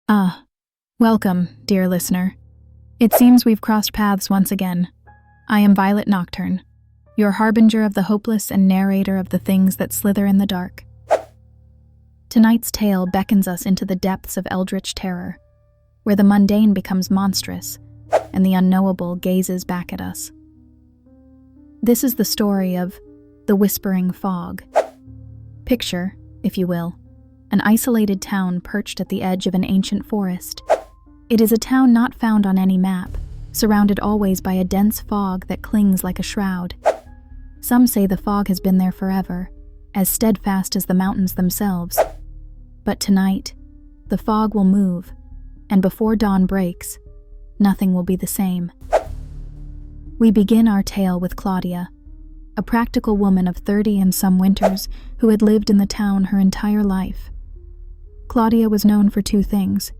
Ah, welcome, dear listener. It seems we've crossed paths once again. I am Violet Nocturne, your harbinger of the hopeless and narrator of the things that slither in the dark. Tonight's tale beckons us into the depths of eldritch terror, where the mundane becomes monstrous and the unknowable gazes back at us. This is the story of the Whispering Fog. Picture, if you will, an isolated town perched at the edge of an ancient forest. It is a town not found on any map, surrounded always by a dense fog that clings like a shroud. Some say the fog has been there forever, as steadfast as the mountains themselves. But tonight, the fog will move, and before dawn breaks, nothing will be the same. We begin our tale with Claudia, a practical woman of 30 and some winters who had lived in the town her entire life. Claudia was known for two things: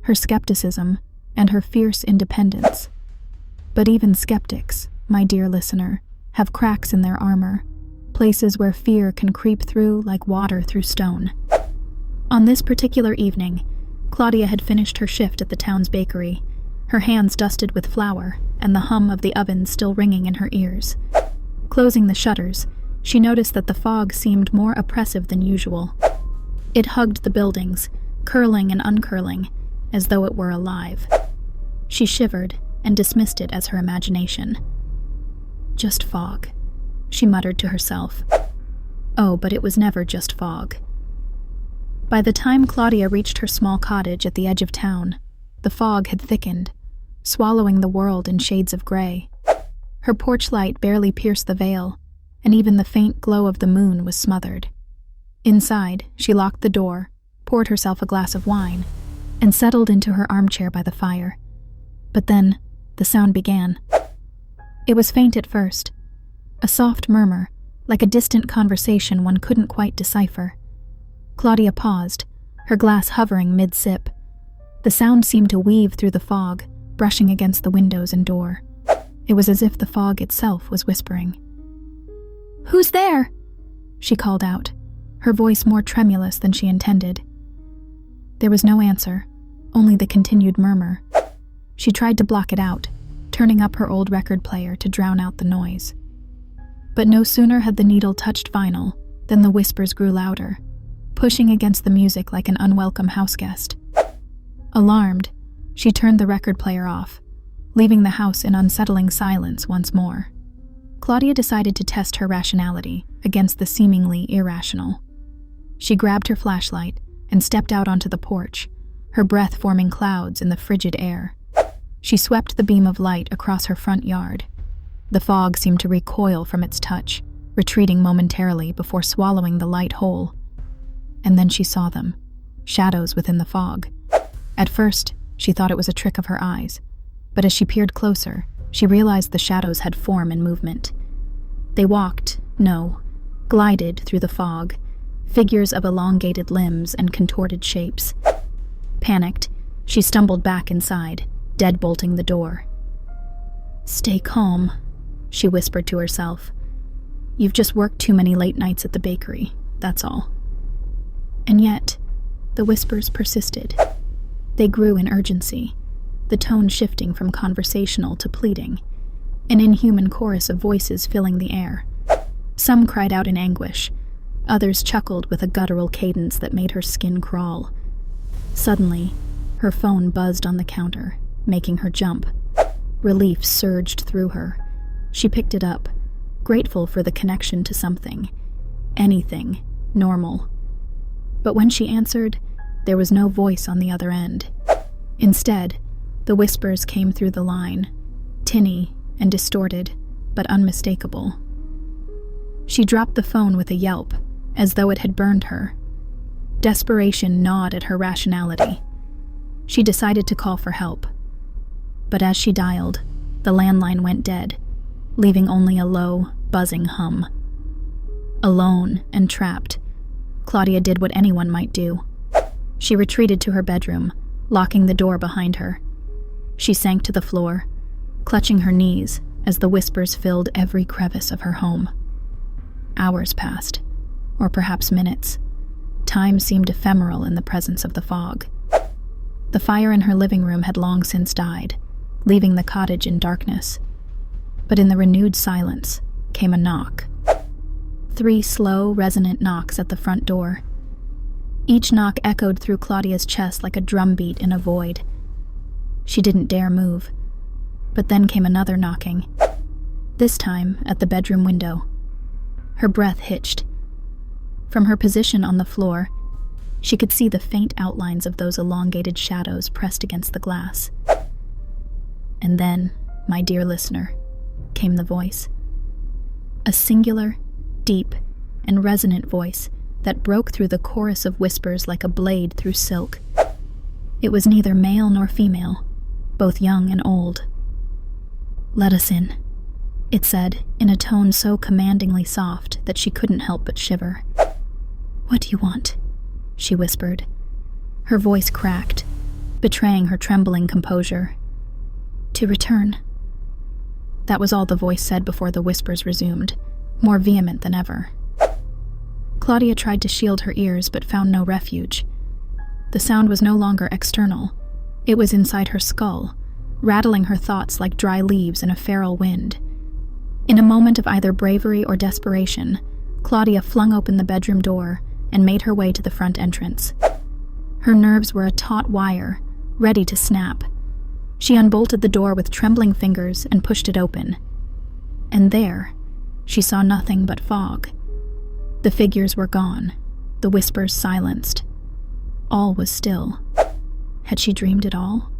her skepticism and her fierce independence. But even skeptics, my dear listener, have cracks in their armor, places where fear can creep through like water through stone. On this particular evening, Claudia had finished her shift at the town's bakery, her hands dusted with flour and the hum of the oven still ringing in her ears. Closing the shutters, she noticed that the fog seemed more oppressive than usual. It hugged the buildings, curling and uncurling, as though it were alive. She shivered and dismissed it as her imagination. Just fog, she muttered to herself. Oh, but it was never just fog. By the time Claudia reached her small cottage at the edge of town, the fog had thickened, swallowing the world in shades of gray. Her porch light barely pierced the veil, and even the faint glow of the moon was smothered. Inside, she locked the door, poured herself a glass of wine, and settled into her armchair by the fire. But then, the sound began. It was faint at first, a soft murmur, like a distant conversation one couldn't quite decipher. Claudia paused, her glass hovering mid-sip. The sound seemed to weave through the fog, brushing against the windows and door. It was as if the fog itself was whispering. "Who's there?" she called out, her voice more tremulous than she intended. There was no answer, only the continued murmur. She tried to block it out, turning up her old record player to drown out the noise. But no sooner had the needle touched vinyl than the whispers grew louder, pushing against the music like an unwelcome houseguest. Alarmed, she turned the record player off, leaving the house in unsettling silence once more. Claudia decided to test her rationality against the seemingly irrational. She grabbed her flashlight and stepped out onto the porch, her breath forming clouds in the frigid air. She swept the beam of light across her front yard. The fog seemed to recoil from its touch, retreating momentarily before swallowing the light whole. And then she saw them, shadows within the fog. At first, she thought it was a trick of her eyes, but as she peered closer, she realized the shadows had form and movement. They glided through the fog, figures of elongated limbs and contorted shapes. Panicked, she stumbled back inside, deadbolting the door. "Stay calm," she whispered to herself. "You've just worked too many late nights at the bakery, that's all." And yet, the whispers persisted. They grew in urgency, the tone shifting from conversational to pleading, an inhuman chorus of voices filling the air. Some cried out in anguish, others chuckled with a guttural cadence that made her skin crawl. Suddenly, her phone buzzed on the counter, making her jump. Relief surged through her. She picked it up, grateful for the connection to something, anything, normal. But when she answered, there was no voice on the other end. Instead, the whispers came through the line, tinny and distorted, but unmistakable. She dropped the phone with a yelp, as though it had burned her. Desperation gnawed at her rationality. She decided to call for help. But as she dialed, the landline went dead, leaving only a low, buzzing hum. Alone and trapped, Claudia did what anyone might do. She retreated to her bedroom, locking the door behind her. She sank to the floor, clutching her knees as the whispers filled every crevice of her home. Hours passed, or perhaps minutes. Time seemed ephemeral in the presence of the fog. The fire in her living room had long since died, leaving the cottage in darkness. But in the renewed silence came a knock. 3 slow, resonant knocks at the front door. Each knock echoed through Claudia's chest like a drumbeat in a void. She didn't dare move. But then came another knocking, this time at the bedroom window. Her breath hitched. From her position on the floor, she could see the faint outlines of those elongated shadows pressed against the glass. And then, my dear listener, came the voice. A singular, deep, and resonant voice that broke through the chorus of whispers like a blade through silk. It was neither male nor female, both young and old. "Let us in," it said, in a tone so commandingly soft that she couldn't help but shiver. "What do you want?" she whispered. Her voice cracked, betraying her trembling composure. "To return." That was all the voice said before the whispers resumed, more vehement than ever. Claudia tried to shield her ears but found no refuge. The sound was no longer external. It was inside her skull, rattling her thoughts like dry leaves in a feral wind. In a moment of either bravery or desperation, Claudia flung open the bedroom door and made her way to the front entrance. Her nerves were a taut wire, ready to snap. She unbolted the door with trembling fingers and pushed it open. And there, she saw nothing but fog. The figures were gone, the whispers silenced. All was still. Had she dreamed it all?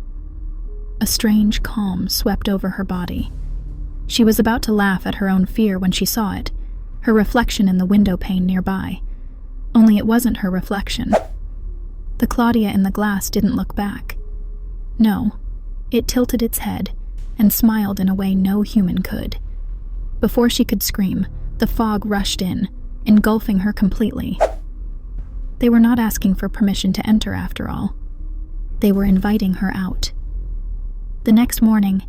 A strange calm swept over her body. She was about to laugh at her own fear when she saw it, her reflection in the window pane nearby. Only it wasn't her reflection. The Claudia in the glass didn't look back. No, it tilted its head and smiled in a way no human could. Before she could scream, the fog rushed in, engulfing her completely. They were not asking for permission to enter after all. They were inviting her out. The next morning,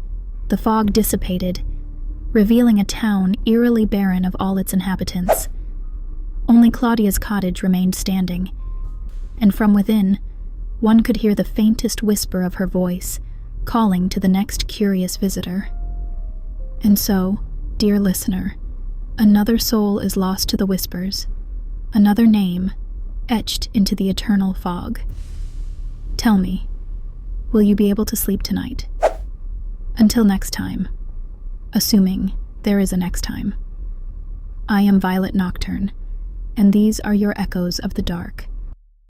the fog dissipated, revealing a town eerily barren of all its inhabitants. Only Claudia's cottage remained standing, and from within, one could hear the faintest whisper of her voice, calling to the next curious visitor. And so, dear listener, another soul is lost to the whispers, another name etched into the eternal fog. Tell me, will you be able to sleep tonight? Until next time, assuming there is a next time. I am Violet Nocturne, and these are your echoes of the dark.